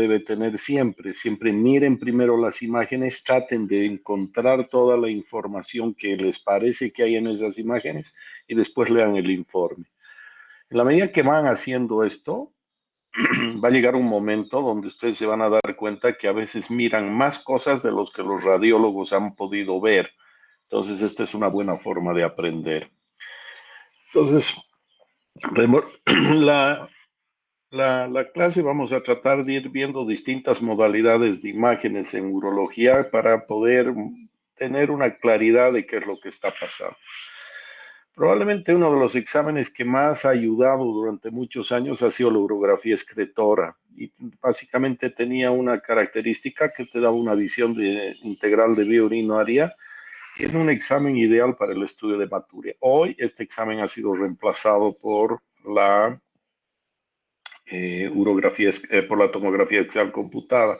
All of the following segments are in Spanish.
debe tener siempre. Siempre miren primero las imágenes, traten de encontrar toda la información que les parece que hay en esas imágenes y después lean el informe. En la medida que van haciendo esto, va a llegar un momento donde ustedes se van a dar cuenta que a veces miran más cosas de los que los radiólogos han podido ver. Entonces, esta es una buena forma de aprender. Entonces, la, la clase vamos a tratar de ir viendo distintas modalidades de imágenes en urología para poder tener una claridad de qué es lo que está pasando. Probablemente uno de los exámenes que más ha ayudado durante muchos años ha sido la urografía excretora y básicamente tenía una característica que te daba una visión integral de vía urinaria. Es un examen ideal para el estudio de hematuria. Hoy este examen ha sido reemplazado por la por la tomografía axial computada.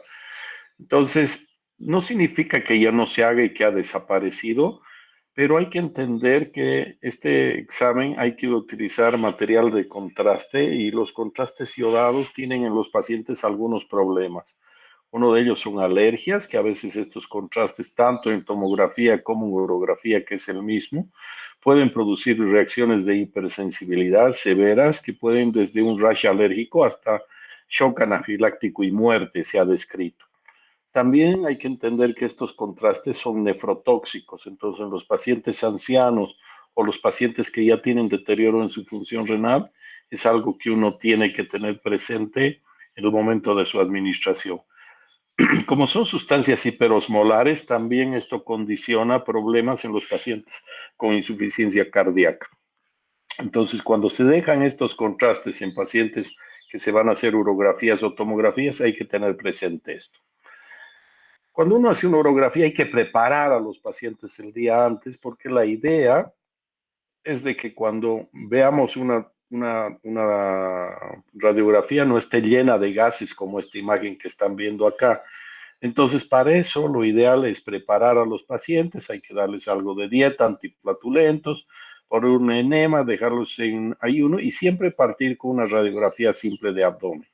Entonces, no significa que ya no se haga y que ha desaparecido, pero hay que entender que este examen hay que utilizar material de contraste y los contrastes iodados tienen en los pacientes algunos problemas. Uno de ellos son alergias, que a veces estos contrastes, tanto en tomografía como en urografía, que es el mismo, pueden producir reacciones de hipersensibilidad severas que pueden desde un rash alérgico hasta shock anafiláctico y muerte, se ha descrito. También hay que entender que estos contrastes son nefrotóxicos, entonces en los pacientes ancianos o los pacientes que ya tienen deterioro en su función renal, es algo que uno tiene que tener presente en el momento de su administración. Como son sustancias hiperosmolares, también esto condiciona problemas en los pacientes con insuficiencia cardíaca. Entonces, cuando se dejan estos contrastes en pacientes que se van a hacer urografías o tomografías, hay que tener presente esto. Cuando uno hace una urografía hay que preparar a los pacientes el día antes porque la idea es de que cuando veamos una radiografía no esté llena de gases como esta imagen que están viendo acá. Entonces, para eso lo ideal es preparar a los pacientes, hay que darles algo de dieta, antiflatulentos, por un enema, dejarlos en ayuno y siempre partir con una radiografía simple de abdomen.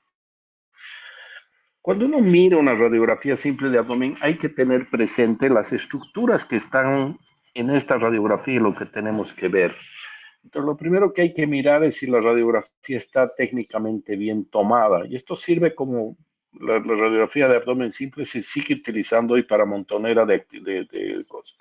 Cuando uno mira una radiografía simple de abdomen, hay que tener presente las estructuras que están en esta radiografía y lo que tenemos que ver. Entonces, lo primero que hay que mirar es si la radiografía está técnicamente bien tomada. Y esto sirve como la radiografía de abdomen simple se sigue utilizando hoy para montonera de cosas.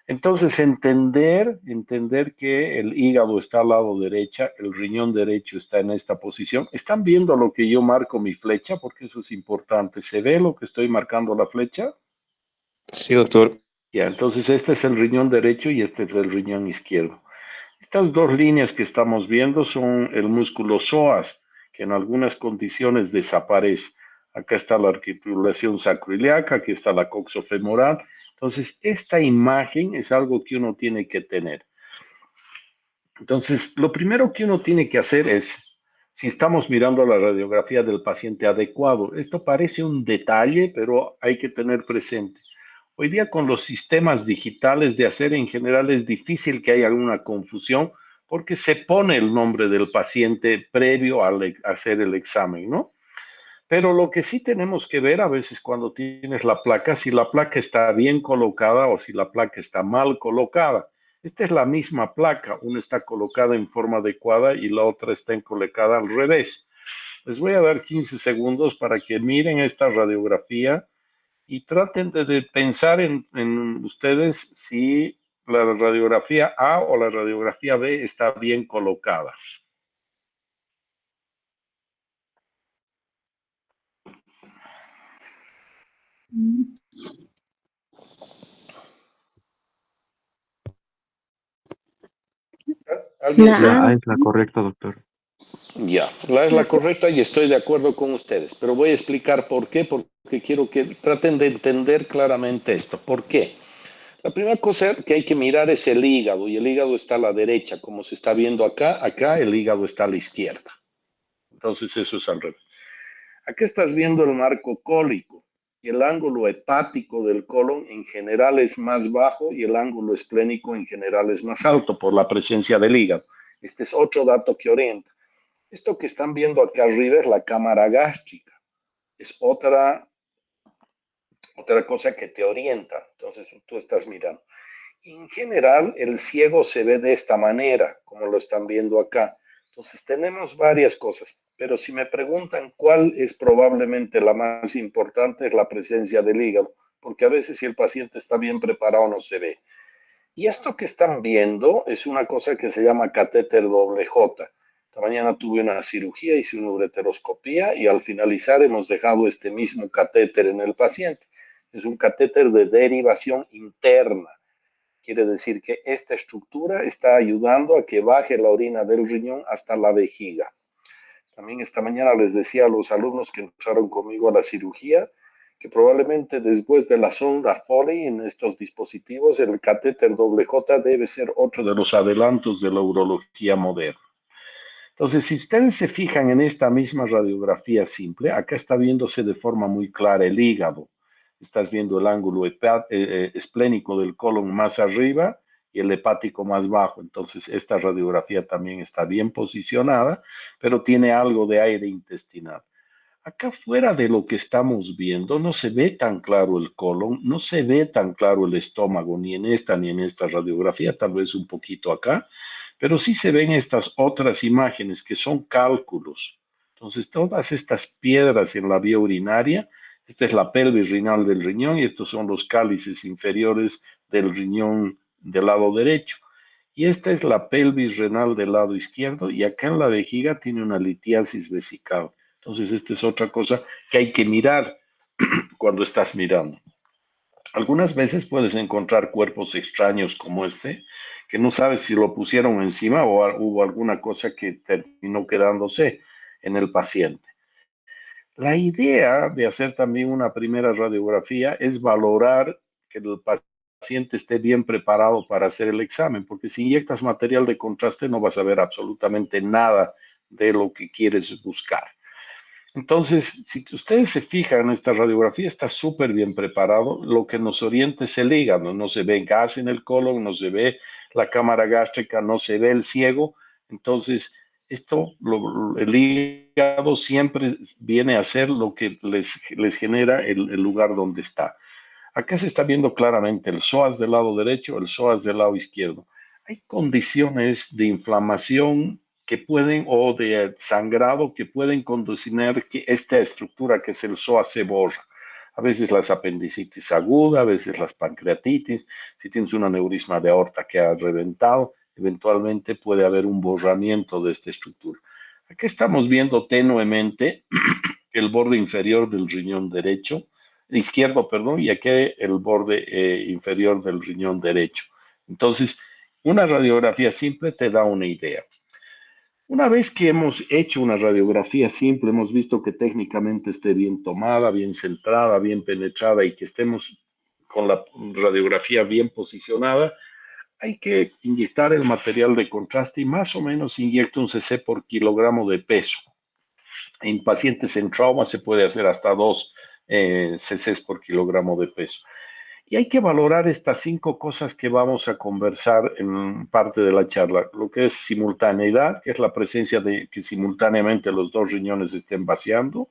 Entonces, entender que el hígado está al lado derecha, el riñón derecho está en esta posición. ¿Están viendo lo que yo marco mi flecha? Porque eso es importante. ¿Se ve lo que estoy marcando la flecha? Sí, doctor. Ya, entonces este es el riñón derecho y este es el riñón izquierdo. Estas dos líneas que estamos viendo son el músculo psoas, que en algunas condiciones desaparece. Acá está la articulación sacroiliaca, aquí está la coxofemoral. Entonces, esta imagen es algo que uno tiene que tener. Entonces, lo primero que uno tiene que hacer es, si estamos mirando la radiografía del paciente adecuado, esto parece un detalle, pero hay que tener presente. Hoy día con los sistemas digitales de hacer en general es difícil que haya alguna confusión porque se pone el nombre del paciente previo a hacer el examen, ¿no? Pero lo que sí tenemos que ver a veces cuando tienes la placa, si la placa está bien colocada o si la placa está mal colocada. Esta es la misma placa, una está colocada en forma adecuada y la otra está colocada al revés. Les voy a dar 15 segundos para que miren esta radiografía y traten de pensar en ustedes si la radiografía A o la radiografía B está bien colocada. ¿Alguien La sabe? A es la correcta, doctor. Ya, la es la correcta y estoy de acuerdo con ustedes, pero voy a explicar por qué, porque quiero que traten de entender claramente esto. ¿Por qué? La primera cosa que hay que mirar es el hígado, y el hígado está a la derecha, como se está viendo acá, acá el hígado está a la izquierda. Entonces eso es al revés. Aquí estás viendo el marco cólico, y el ángulo hepático del colon en general es más bajo y el ángulo esplénico en general es más alto por la presencia del hígado. Este es otro dato que orienta. Esto que están viendo acá arriba es la cámara gástrica. es otra cosa que te orienta. Entonces tú estás mirando. En general, el ciego se ve de esta manera, como lo están viendo acá. Entonces tenemos varias cosas, pero si me preguntan cuál es probablemente la más importante, es la presencia del hígado, porque a veces si el paciente está bien preparado no se ve. Y esto que están viendo es una cosa que se llama catéter doble J. Esta mañana tuve una cirugía, hice una ureteroscopía y al finalizar hemos dejado este mismo catéter en el paciente. Es un catéter de derivación interna. Quiere decir que esta estructura está ayudando a que baje la orina del riñón hasta la vejiga. También esta mañana les decía a los alumnos que entraron conmigo a la cirugía que probablemente después de la sonda Foley en estos dispositivos, el catéter doble J debe ser otro de los adelantos de la urología moderna. Entonces, si ustedes se fijan en esta misma radiografía simple, acá está viéndose de forma muy clara el hígado. Estás viendo el ángulo esplénico del colon más arriba y el hepático más bajo. Entonces, esta radiografía también está bien posicionada, pero tiene algo de aire intestinal. Acá fuera de lo que estamos viendo, no se ve tan claro el colon, no se ve tan claro el estómago, ni en esta radiografía, tal vez un poquito acá, pero sí se ven estas otras imágenes que son cálculos. Entonces, todas estas piedras en la vía urinaria, esta es la pelvis renal del riñón y estos son los cálices inferiores del riñón del lado derecho. Y esta es la pelvis renal del lado izquierdo y acá en la vejiga tiene una litiasis vesical. Entonces, esta es otra cosa que hay que mirar cuando estás mirando. Algunas veces puedes encontrar cuerpos extraños como este, que no sabes si lo pusieron encima o hubo alguna cosa que terminó quedándose en el paciente. La idea de hacer también una primera radiografía es valorar que el paciente esté bien preparado para hacer el examen, porque si inyectas material de contraste no vas a ver absolutamente nada de lo que quieres buscar. Entonces, si ustedes se fijan en esta radiografía, está súper bien preparado. Lo que nos orienta es el hígado. No se ve gas en el colon, no se ve la cámara gástrica, no se ve el ciego. Entonces, el hígado siempre viene a ser lo que les genera el lugar donde está. Acá se está viendo claramente el psoas del lado derecho, el psoas del lado izquierdo. Hay condiciones de inflamación que pueden, o de sangrado, que pueden conducir que esta estructura que es el psoas se borra. A veces las apendicitis aguda, a veces las pancreatitis. Si tienes un aneurisma de aorta que ha reventado, eventualmente puede haber un borramiento de esta estructura. Aquí estamos viendo tenuemente el borde inferior del riñón derecho, izquierdo, perdón, y aquí el borde inferior del riñón derecho. Entonces, una radiografía simple te da una idea. Una vez que hemos hecho una radiografía simple, hemos visto que técnicamente esté bien tomada, bien centrada, bien penetrada y que estemos con la radiografía bien posicionada, hay que inyectar el material de contraste y más o menos inyecta un cc por kilogramo de peso. En pacientes en trauma se puede hacer hasta 2 cc por kilogramo de peso. Y hay que valorar estas 5 cosas que vamos a conversar en parte de la charla. Lo que es simultaneidad, que es la presencia de que simultáneamente los dos riñones estén vaciando.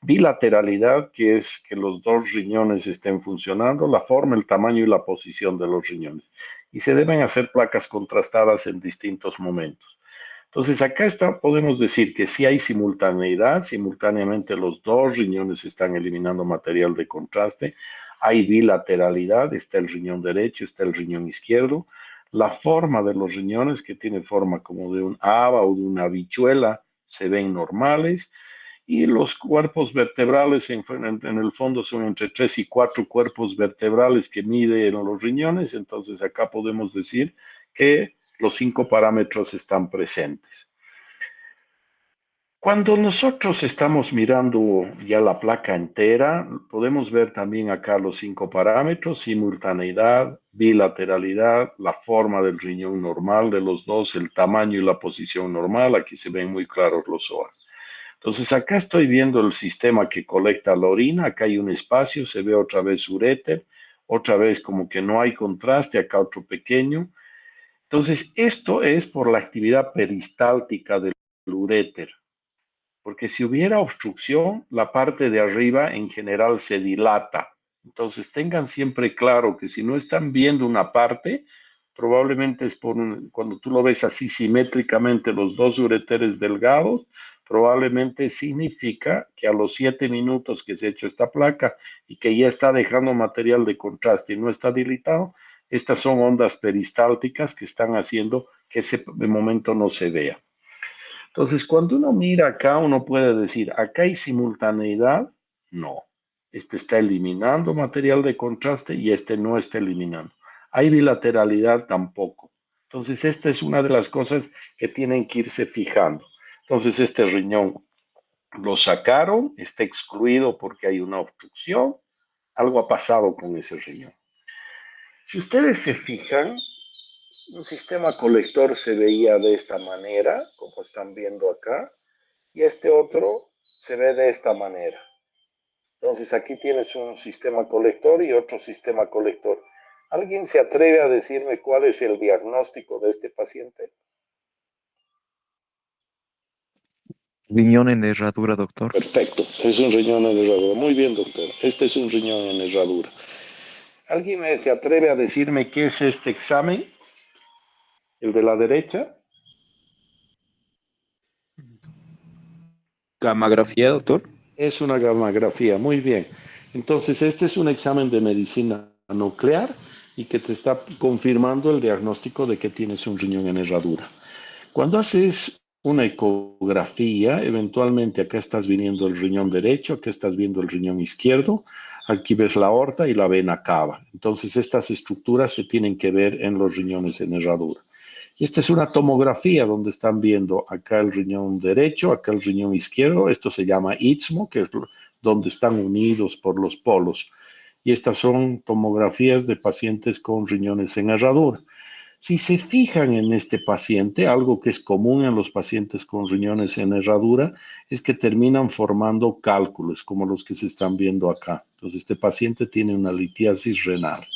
Bilateralidad, que es que los dos riñones estén funcionando. La forma, el tamaño y la posición de los riñones. Y se deben hacer placas contrastadas en distintos momentos. Entonces, acá podemos decir que si hay simultaneidad, simultáneamente los dos riñones están eliminando material de contraste, hay bilateralidad, está el riñón derecho, está el riñón izquierdo, la forma de los riñones, que tiene forma como de un haba o de una habichuela, se ven normales, y los cuerpos vertebrales en el fondo son entre 3 y 4 cuerpos vertebrales que miden los riñones, entonces acá podemos decir que los 5 parámetros están presentes. Cuando nosotros estamos mirando ya la placa entera, podemos ver también acá los 5 parámetros: simultaneidad, bilateralidad, la forma del riñón normal de los dos, el tamaño y la posición normal. Aquí se ven muy claros los psoas. Entonces acá estoy viendo el sistema que colecta la orina. Acá hay un espacio, se ve otra vez uréter, otra vez como que no hay contraste, acá otro pequeño. Entonces, esto es por la actividad peristáltica del uréter. porque si hubiera obstrucción, la parte de arriba en general se dilata. Entonces tengan siempre claro que si no están viendo una parte, probablemente es cuando tú lo ves así simétricamente los dos ureteres delgados, probablemente significa que a los 7 minutos que se ha hecho esta placa y que ya está dejando material de contraste y no está dilitado, estas son ondas peristálticas que están haciendo que ese momento no se vea. Entonces, cuando uno mira acá, uno puede decir, acá hay simultaneidad, no. Este está eliminando material de contraste y este no está eliminando. Hay bilateralidad tampoco. Entonces, esta es una de las cosas que tienen que irse fijando. Entonces, este riñón lo sacaron, está excluido porque hay una obstrucción, algo ha pasado con ese riñón. Si ustedes se fijan, un sistema colector se veía de esta manera, como están viendo acá, y este otro se ve de esta manera. Entonces aquí tienes un sistema colector y otro sistema colector. ¿Alguien se atreve a decirme cuál es el diagnóstico de este paciente? Riñón en herradura, doctor. Perfecto, es un riñón en herradura. Muy bien, doctor. Este es un riñón en herradura. ¿Alguien se atreve a decirme qué es este examen? ¿El de la derecha? Gammagrafía, doctor. Es una gammagrafía, muy bien. Entonces, este es un examen de medicina nuclear y que te está confirmando el diagnóstico de que tienes un riñón en herradura. Cuando haces una ecografía, eventualmente acá estás viendo el riñón derecho, acá estás viendo el riñón izquierdo, aquí ves la aorta y la vena cava. Entonces, estas estructuras se tienen que ver en los riñones en herradura. Y esta es una tomografía donde están viendo acá el riñón derecho, acá el riñón izquierdo. Esto se llama istmo, que es donde están unidos por los polos. Y estas son tomografías de pacientes con riñones en herradura. Si se fijan en este paciente, algo que es común en los pacientes con riñones en herradura es que terminan formando cálculos, como los que se están viendo acá. Entonces, este paciente tiene una litiasis renal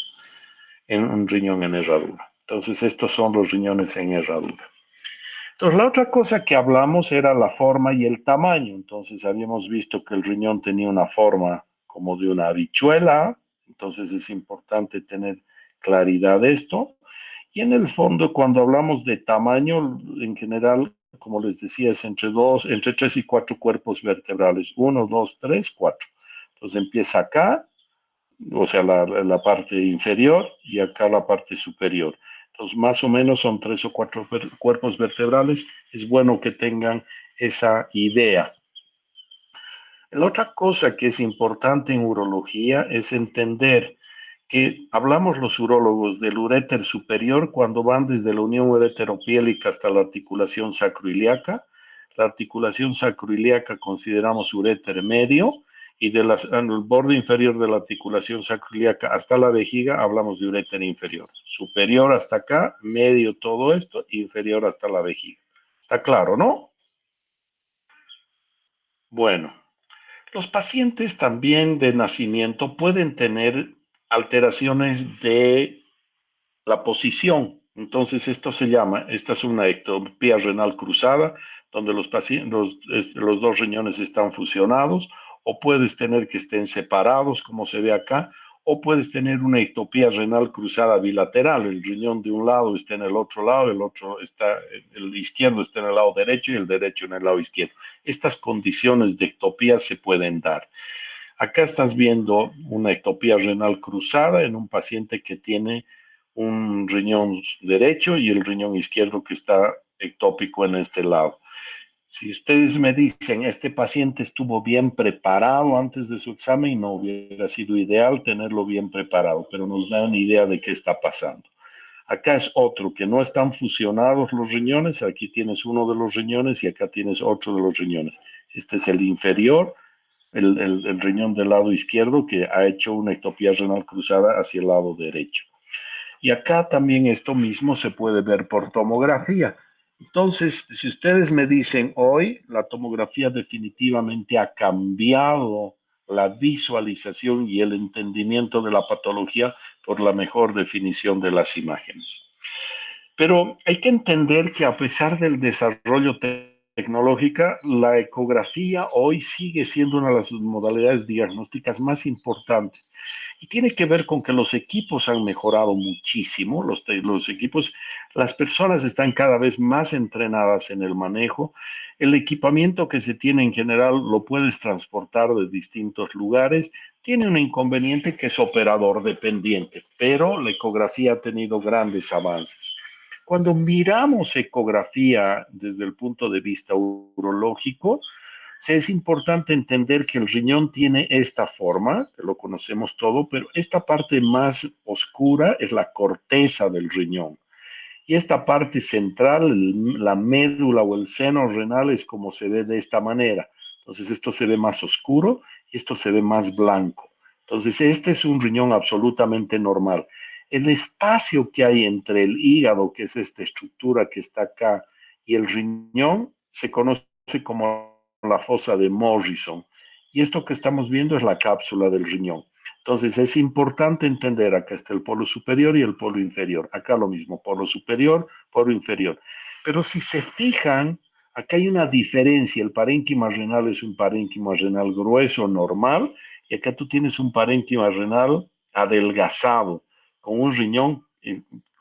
en un riñón en herradura. Entonces, estos son los riñones en herradura. Entonces, la otra cosa que hablamos era la forma y el tamaño. Entonces, habíamos visto que el riñón tenía una forma como de una habichuela. Entonces, es importante tener claridad de esto. Y en el fondo, cuando hablamos de tamaño, en general, como les decía, es entre 3 y 4 cuerpos vertebrales. 1, 2, 3, 4. Entonces, empieza acá, o sea, la parte inferior y acá la parte superior. Entonces, más o menos son 3 o 4 cuerpos vertebrales. Es bueno que tengan esa idea. La otra cosa que es importante en urología es entender que hablamos los urólogos del uréter superior cuando van desde la unión ureteropiélica hasta la articulación sacroiliaca. La articulación sacroiliaca consideramos uréter medio y en el borde inferior de la articulación sacroiliaca hasta la vejiga hablamos de uréter inferior. Superior hasta acá, medio todo esto, inferior hasta la vejiga. ¿Está claro, no? Bueno. Los pacientes también de nacimiento pueden tener alteraciones de la posición. Entonces, esta es una ectopía renal cruzada, donde los dos riñones están fusionados, o puedes tener que estén separados, como se ve acá, o puedes tener una ectopía renal cruzada bilateral, el riñón de un lado está en el otro lado, el izquierdo está en el lado derecho y el derecho en el lado izquierdo. Estas condiciones de ectopía se pueden dar. Acá estás viendo una ectopía renal cruzada en un paciente que tiene un riñón derecho y el riñón izquierdo que está ectópico en este lado. Si ustedes me dicen, este paciente estuvo bien preparado antes de su examen, no hubiera sido ideal tenerlo bien preparado, pero nos da una idea de qué está pasando. Acá es otro, que no están fusionados los riñones, aquí tienes uno de los riñones y acá tienes otro de los riñones. Este es el inferior, el riñón del lado izquierdo que ha hecho una ectopía renal cruzada hacia el lado derecho. Y acá también esto mismo se puede ver por tomografía. Entonces, si ustedes me dicen hoy, la tomografía definitivamente ha cambiado la visualización y el entendimiento de la patología por la mejor definición de las imágenes. Pero hay que entender que a pesar del desarrollo tecnológica, la ecografía hoy sigue siendo una de las modalidades diagnósticas más importantes y tiene que ver con que los equipos han mejorado muchísimo, los equipos, las personas están cada vez más entrenadas en el manejo, el equipamiento que se tiene en general lo puedes transportar de distintos lugares, tiene un inconveniente que es operador dependiente, pero la ecografía ha tenido grandes avances. Cuando miramos ecografía desde el punto de vista urológico, es importante entender que el riñón tiene esta forma, que lo conocemos todo, pero esta parte más oscura es la corteza del riñón. Y esta parte central, la médula o el seno renal, es como se ve de esta manera. Entonces, esto se ve más oscuro y esto se ve más blanco. Entonces, este es un riñón absolutamente normal. El espacio que hay entre el hígado, que es esta estructura que está acá, y el riñón, se conoce como la fosa de Morrison. Y esto que estamos viendo es la cápsula del riñón. Entonces es importante entender, acá está el polo superior y el polo inferior. Acá lo mismo, polo superior, polo inferior. Pero si se fijan, acá hay una diferencia. El parénquima renal es un parénquima renal grueso, normal, y acá tú tienes un parénquima renal adelgazado, con un riñón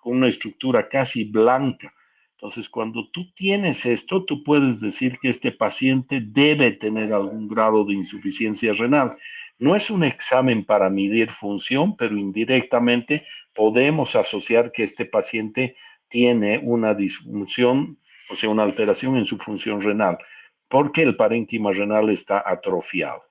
con una estructura casi blanca. Entonces, cuando tú tienes esto, tú puedes decir que este paciente debe tener algún grado de insuficiencia renal. No es un examen para medir función, pero indirectamente podemos asociar que este paciente tiene una disfunción, o sea, una alteración en su función renal, porque el parénquima renal está atrofiado.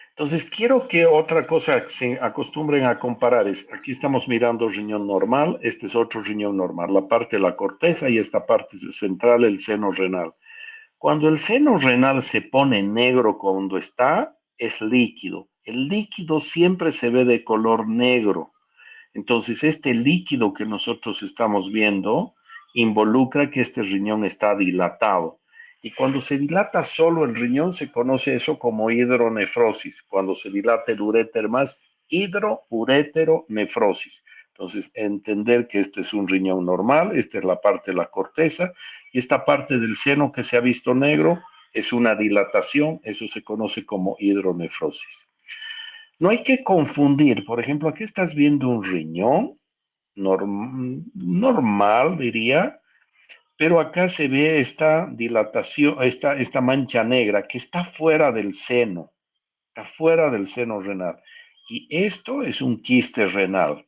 Entonces, quiero que otra cosa se acostumbren a comparar es, aquí estamos mirando riñón normal, este es otro riñón normal, la parte de la corteza y esta parte central, el seno renal. Cuando el seno renal se pone negro cuando está, es líquido. El líquido siempre se ve de color negro. Entonces, este líquido que nosotros estamos viendo involucra que este riñón está dilatado. Y cuando se dilata solo el riñón, se conoce eso como hidronefrosis. Cuando se dilata el uréter más, hidroureteronefrosis. Entonces, entender que este es un riñón normal, esta es la parte de la corteza, y esta parte del seno que se ha visto negro es una dilatación, eso se conoce como hidronefrosis. No hay que confundir, por ejemplo, aquí estás viendo un riñón normal, diría, pero acá se ve esta dilatación, esta mancha negra que está fuera del seno renal. Y esto es un quiste renal.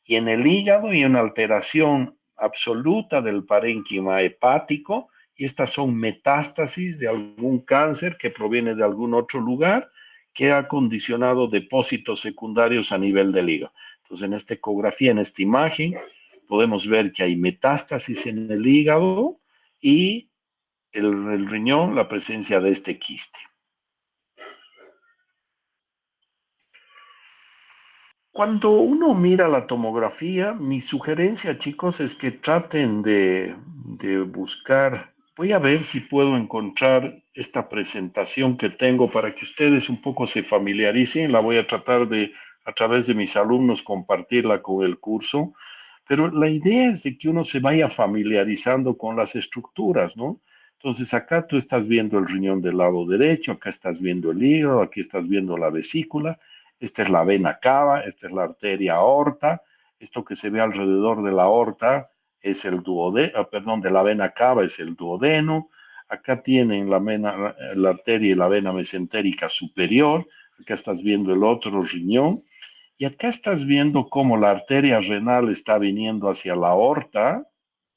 Y en el hígado hay una alteración absoluta del parénquima hepático, y estas son metástasis de algún cáncer que proviene de algún otro lugar que ha condicionado depósitos secundarios a nivel del hígado. Entonces, en esta ecografía, en esta imagen, podemos ver que hay metástasis en el hígado y el riñón, la presencia de este quiste. Cuando uno mira la tomografía, mi sugerencia, chicos, es que traten de buscar. Voy a ver si puedo encontrar esta presentación que tengo para que ustedes un poco se familiaricen. La voy a tratar de, a través de mis alumnos, compartirla con el curso. Pero la idea es de que uno se vaya familiarizando con las estructuras, ¿no? Entonces, acá tú estás viendo el riñón del lado derecho, acá estás viendo el hígado, aquí estás viendo la vesícula. Esta es la vena cava, esta es la arteria aorta, esto que se ve alrededor de la aorta es el duodeno, perdón, de la vena cava es el duodeno, acá tienen la arteria y la vena mesentérica superior, acá estás viendo el otro riñón, y acá estás viendo cómo la arteria renal está viniendo hacia la aorta,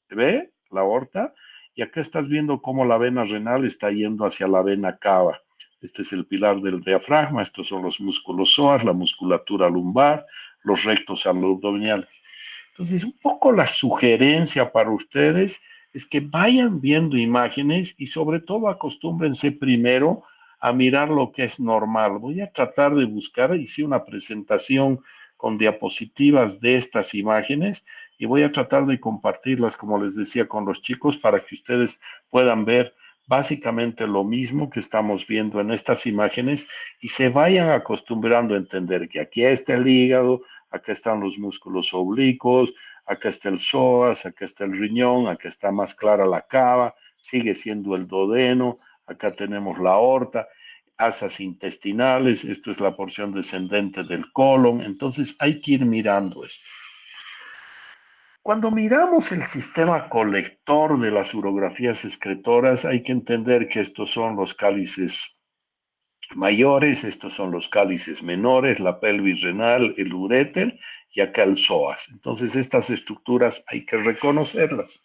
¿se ve? La aorta, y acá estás viendo cómo la vena renal está yendo hacia la vena cava. Este es el pilar del diafragma, estos son los músculos psoas, la musculatura lumbar, los rectos abdominales. Entonces, un poco la sugerencia para ustedes es que vayan viendo imágenes y sobre todo acostúmbrense primero a mirar lo que es normal. Voy a tratar de buscar, hice una presentación con diapositivas de estas imágenes y voy a tratar de compartirlas, como les decía, con los chicos para que ustedes puedan ver básicamente lo mismo que estamos viendo en estas imágenes y se vayan acostumbrando a entender que aquí está el hígado, acá están los músculos oblicuos, acá está el psoas, acá está el riñón, acá está más clara la cava, sigue siendo el duodeno, acá tenemos la aorta, asas intestinales, esto es la porción descendente del colon, entonces hay que ir mirando esto. Cuando miramos el sistema colector de las urografías excretoras, hay que entender que estos son los cálices mayores, estos son los cálices menores, la pelvis renal, el uréter y acá el psoas. Entonces estas estructuras hay que reconocerlas.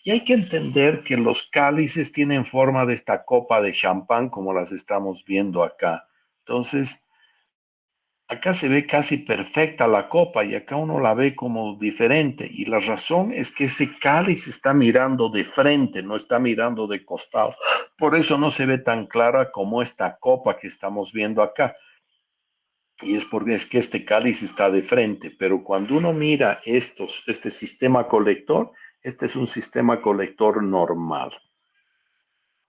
Y hay que entender que los cálices tienen forma de esta copa de champán como las estamos viendo acá. Entonces, acá se ve casi perfecta la copa y acá uno la ve como diferente. Y la razón es que ese cáliz está mirando de frente, no está mirando de costado. Por eso no se ve tan clara como esta copa que estamos viendo acá. Y es porque es que este cáliz está de frente, pero cuando uno mira este sistema colector, este es un sistema colector normal.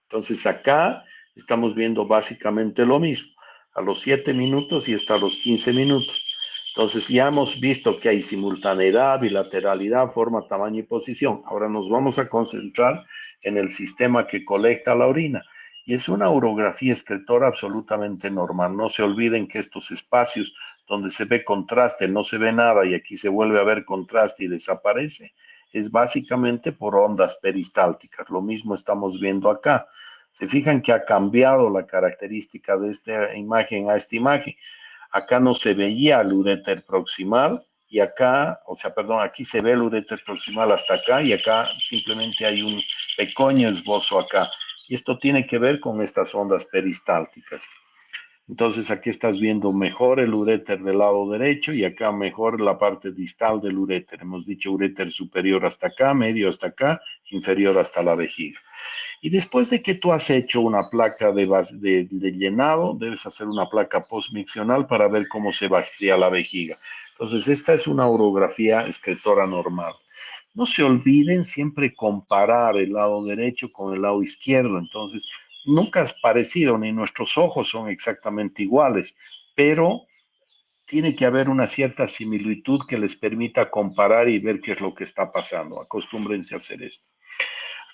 Entonces acá estamos viendo básicamente lo mismo, a los 7 minutos y hasta los 15 minutos. Entonces ya hemos visto que hay simultaneidad, bilateralidad, forma, tamaño y posición. Ahora nos vamos a concentrar en el sistema que colecta la orina. Y es una urografía excretora absolutamente normal. No se olviden que estos espacios donde se ve contraste, no se ve nada y aquí se vuelve a ver contraste y desaparece, es básicamente por ondas peristálticas. Lo mismo estamos viendo acá. Se fijan que ha cambiado la característica de esta imagen a esta imagen. Acá no se veía el uréter proximal y acá, o sea, perdón, aquí se ve el uréter proximal hasta acá y acá simplemente hay un pequeño esbozo acá. Y esto tiene que ver con estas ondas peristálticas. Entonces aquí estás viendo mejor el uréter del lado derecho y acá mejor la parte distal del uréter. Hemos dicho uréter superior hasta acá, medio hasta acá, inferior hasta la vejiga. Y después de que tú has hecho una placa de llenado, debes hacer una placa postmiccional para ver cómo se vacía la vejiga. Entonces, esta es una urografía excretora normal. No se olviden siempre comparar el lado derecho con el lado izquierdo. Entonces, nunca es parecido, ni nuestros ojos son exactamente iguales, pero tiene que haber una cierta similitud que les permita comparar y ver qué es lo que está pasando. Acostúmbrense a hacer esto.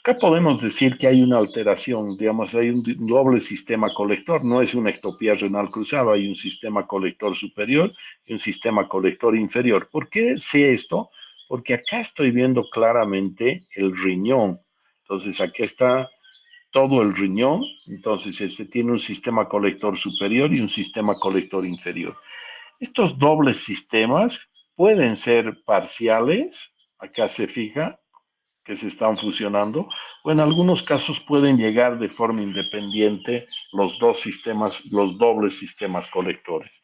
Acá podemos decir que hay una alteración, digamos, hay un doble sistema colector, no es una ectopía renal cruzada, hay un sistema colector superior y un sistema colector inferior. ¿Por qué sé esto? Porque acá estoy viendo claramente el riñón. Entonces, aquí está todo el riñón, entonces este tiene un sistema colector superior y un sistema colector inferior. Estos dobles sistemas pueden ser parciales, acá se fija, que se están fusionando, o en algunos casos pueden llegar de forma independiente los dos sistemas, los dobles sistemas colectores.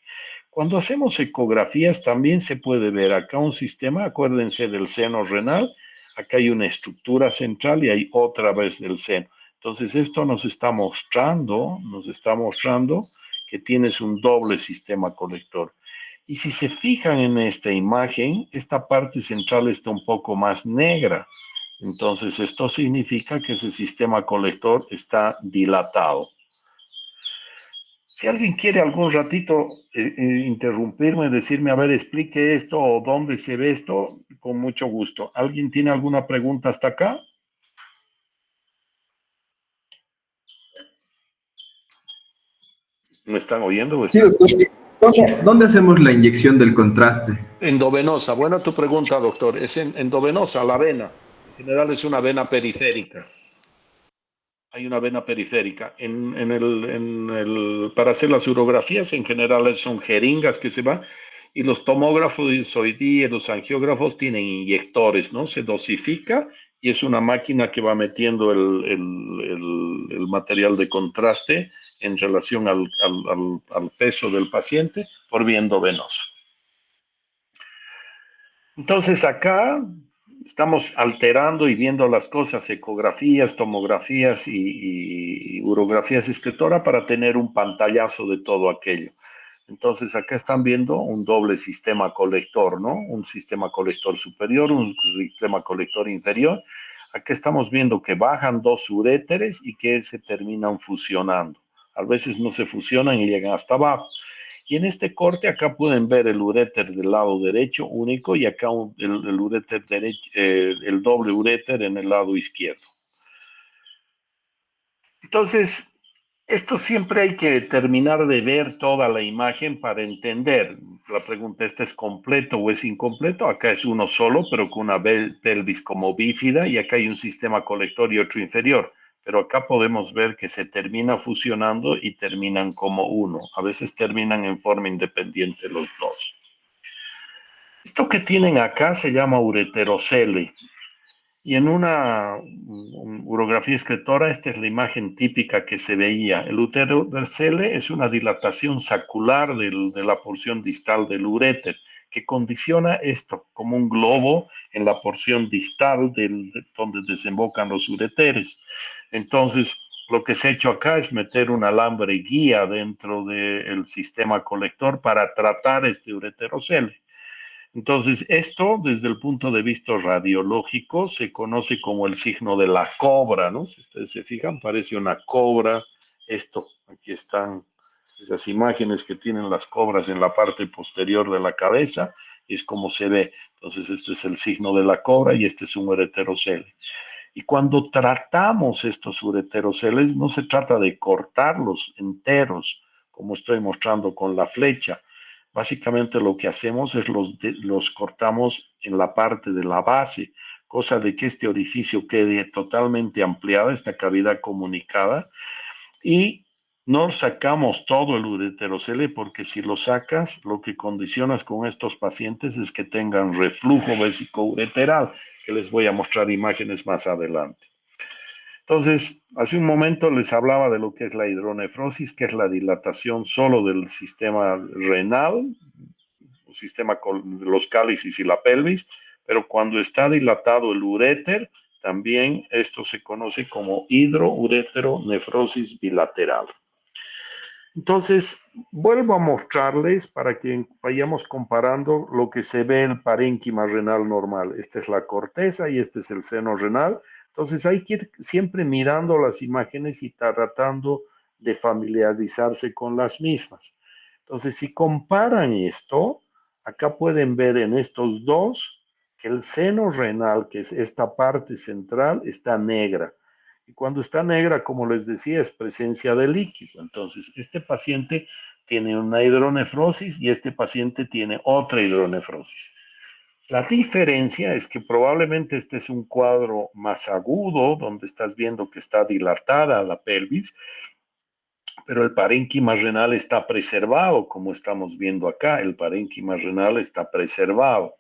Cuando hacemos ecografías también se puede ver acá un sistema, acuérdense del seno renal, acá hay una estructura central y hay otra vez del seno. Entonces esto nos está mostrando que tienes un doble sistema colector. Y si se fijan en esta imagen, esta parte central está un poco más negra. Entonces, esto significa que ese sistema colector está dilatado. Si alguien quiere algún ratito interrumpirme, decirme, a ver, explique esto o dónde se ve esto, con mucho gusto. ¿Alguien tiene alguna pregunta hasta acá? ¿Me están oyendo o Sí, están? doctor. ¿Dónde hacemos la inyección del contraste? Endovenosa. Buena tu pregunta, doctor. Es endovenosa, la vena. En general es una vena periférica. Hay una vena periférica. Para hacer las urografías, en general son jeringas que se van, y los tomógrafos hoy día, los angiógrafos tienen inyectores, ¿no? Se dosifica y es una máquina que va metiendo el material de contraste en relación al peso del paciente por vía endovenosa. Entonces acá estamos alterando y viendo las cosas, ecografías, tomografías y urografías excretora para tener un pantallazo de todo aquello. Entonces acá están viendo un doble sistema colector, ¿no? Un sistema colector superior, un sistema colector inferior. Acá estamos viendo que bajan dos uréteres y que se terminan fusionando. A veces no se fusionan y llegan hasta abajo. Y en este corte acá pueden ver el uréter del lado derecho único y acá el uréter derecho, el doble uréter en el lado izquierdo. Entonces, esto siempre hay que terminar de ver toda la imagen para entender. La pregunta, ¿este es completo o es incompleto? Acá es uno solo, pero con una pelvis como bífida, y acá hay un sistema colector y otro inferior. Pero acá podemos ver que se termina fusionando y terminan como uno. A veces terminan en forma independiente los dos. Esto que tienen acá se llama ureterocele. Y en una urografía escritora, esta es la imagen típica que se veía. El uterocele es una dilatación sacular de la porción distal del uréter, que condiciona esto como un globo en la porción distal donde desembocan los ureteres. Entonces, lo que se ha hecho acá es meter un alambre guía dentro del sistema colector para tratar este ureterocele. Entonces, esto desde el punto de vista radiológico se conoce como el signo de la cobra, ¿no? Si ustedes se fijan, parece una cobra. Esto, aquí están esas imágenes que tienen las cobras en la parte posterior de la cabeza, y es como se ve. Entonces, esto es el signo de la cobra y este es un ureterocele. Y cuando tratamos estos ureteroceles, no se trata de cortarlos enteros, como estoy mostrando con la flecha. Básicamente lo que hacemos es los cortamos en la parte de la base, cosa de que este orificio quede totalmente ampliado, esta cavidad comunicada, y no sacamos todo el ureterocele porque si lo sacas, lo que condicionas con estos pacientes es que tengan reflujo vesicoureteral, que les voy a mostrar imágenes más adelante. Entonces, hace un momento les hablaba de lo que es la hidronefrosis, que es la dilatación solo del sistema renal, el sistema de los cálices y la pelvis, pero cuando está dilatado el uréter, también esto se conoce como hidroureteronefrosis bilateral. Entonces, vuelvo a mostrarles para que vayamos comparando lo que se ve en el parénquima renal normal. Esta es la corteza y este es el seno renal. Entonces, hay que ir siempre mirando las imágenes y tratando de familiarizarse con las mismas. Entonces, si comparan esto, acá pueden ver en estos dos que el seno renal, que es esta parte central, está negra. Y cuando está negra, como les decía, es presencia de líquido. Entonces, este paciente tiene una hidronefrosis y este paciente tiene otra hidronefrosis. La diferencia es que probablemente este es un cuadro más agudo, donde estás viendo que está dilatada la pelvis, pero el parénquima renal está preservado, como estamos viendo acá. El parénquima renal está preservado.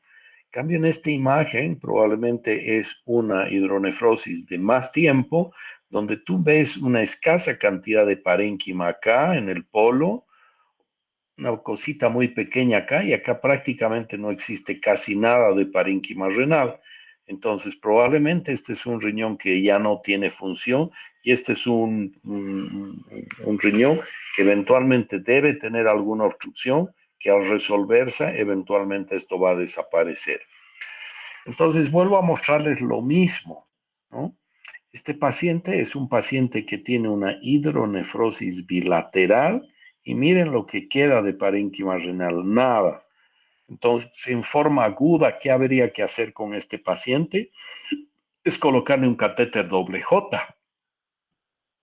En cambio, en esta imagen probablemente es una hidronefrosis de más tiempo, donde tú ves una escasa cantidad de parénquima acá en el polo, una cosita muy pequeña acá, y acá prácticamente no existe casi nada de parénquima renal. Entonces, probablemente este es un riñón que ya no tiene función y este es un riñón que eventualmente debe tener alguna obstrucción que al resolverse, eventualmente esto va a desaparecer. Entonces, vuelvo a mostrarles lo mismo, ¿no? Este paciente es un paciente que tiene una hidronefrosis bilateral y miren lo que queda de parénquima renal, nada. Entonces, en forma aguda, ¿qué habría que hacer con este paciente? Es colocarle un catéter doble J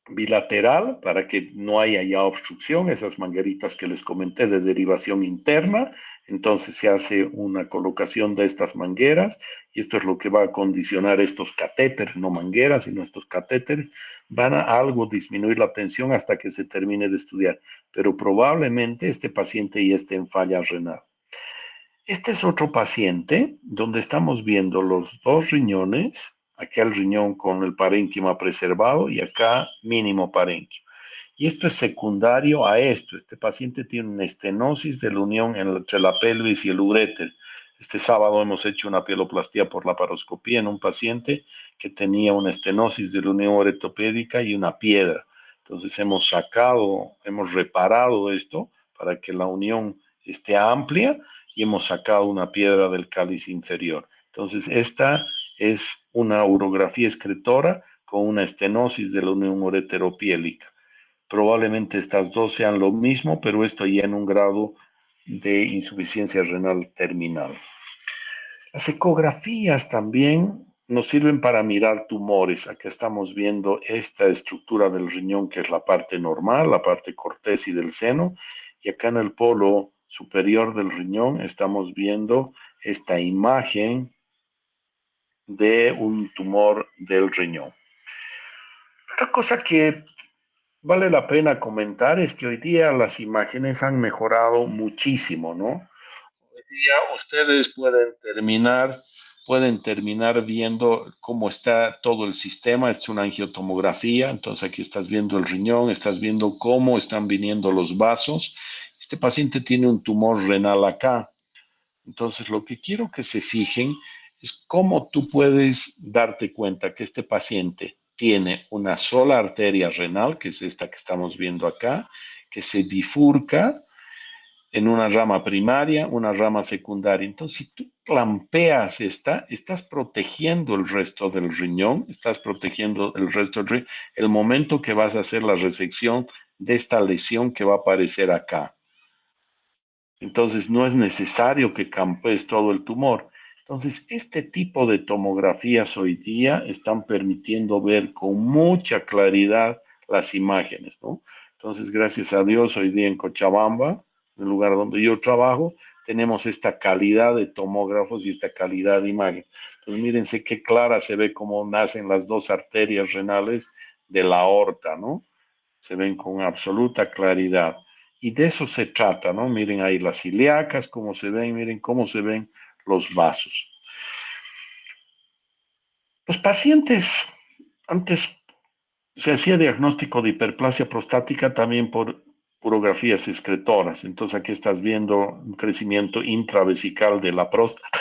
bilateral para que no haya ya obstrucción, esas mangueritas que les comenté de derivación interna. Entonces se hace una colocación de estas mangueras y esto es lo que va a condicionar estos catéteres, no mangueras, sino estos catéteres, van a algo disminuir la tensión hasta que se termine de estudiar, pero probablemente este paciente ya esté en falla renal. Este es otro paciente donde estamos viendo los dos riñones, acá el riñón con el parénquima preservado y acá mínimo parénquima. Y esto es secundario a esto. Este paciente tiene una estenosis de la unión entre la pelvis y el uréter. Este sábado hemos hecho una pieloplastia por laparoscopía en un paciente que tenía una estenosis de la unión uretopédica y una piedra. Entonces hemos reparado esto para que la unión esté amplia y hemos sacado una piedra del cáliz inferior. Entonces esta es una urografía excretora con una estenosis de la unión ureteropiélica. Probablemente estas dos sean lo mismo, pero esto ya en un grado de insuficiencia renal terminal. Las ecografías también nos sirven para mirar tumores. Acá estamos viendo esta estructura del riñón, que es la parte normal, la parte cortés y del seno. Y acá en el polo superior del riñón estamos viendo esta imagen de un tumor del riñón. Otra cosa que vale la pena comentar es que hoy día las imágenes han mejorado muchísimo, ¿no? Hoy día ustedes pueden terminar viendo cómo está todo el sistema. Es una angiotomografía, entonces aquí estás viendo el riñón, estás viendo cómo están viniendo los vasos. Este paciente tiene un tumor renal acá. Entonces, lo que quiero que se fijen es cómo tú puedes darte cuenta que este paciente tiene una sola arteria renal, que es esta que estamos viendo acá, que se bifurca en una rama primaria, una rama secundaria. Entonces, si tú clampeas esta, estás protegiendo el resto del riñón, estás protegiendo el resto del riñón, el momento que vas a hacer la resección de esta lesión que va a aparecer acá. Entonces, no es necesario que campees todo el tumor. Entonces, este tipo de tomografías hoy día están permitiendo ver con mucha claridad las imágenes, ¿no? Entonces, gracias a Dios, hoy día en Cochabamba, en el lugar donde yo trabajo, tenemos esta calidad de tomógrafos y esta calidad de imagen. Entonces, mírense qué clara se ve cómo nacen las dos arterias renales de la aorta, ¿no? Se ven con absoluta claridad. Y de eso se trata, ¿no? Miren ahí las ilíacas, cómo se ven, miren cómo se ven los vasos. Los pacientes, antes se hacía diagnóstico de hiperplasia prostática también por urografías excretoras. Entonces aquí estás viendo un crecimiento intravesical de la próstata.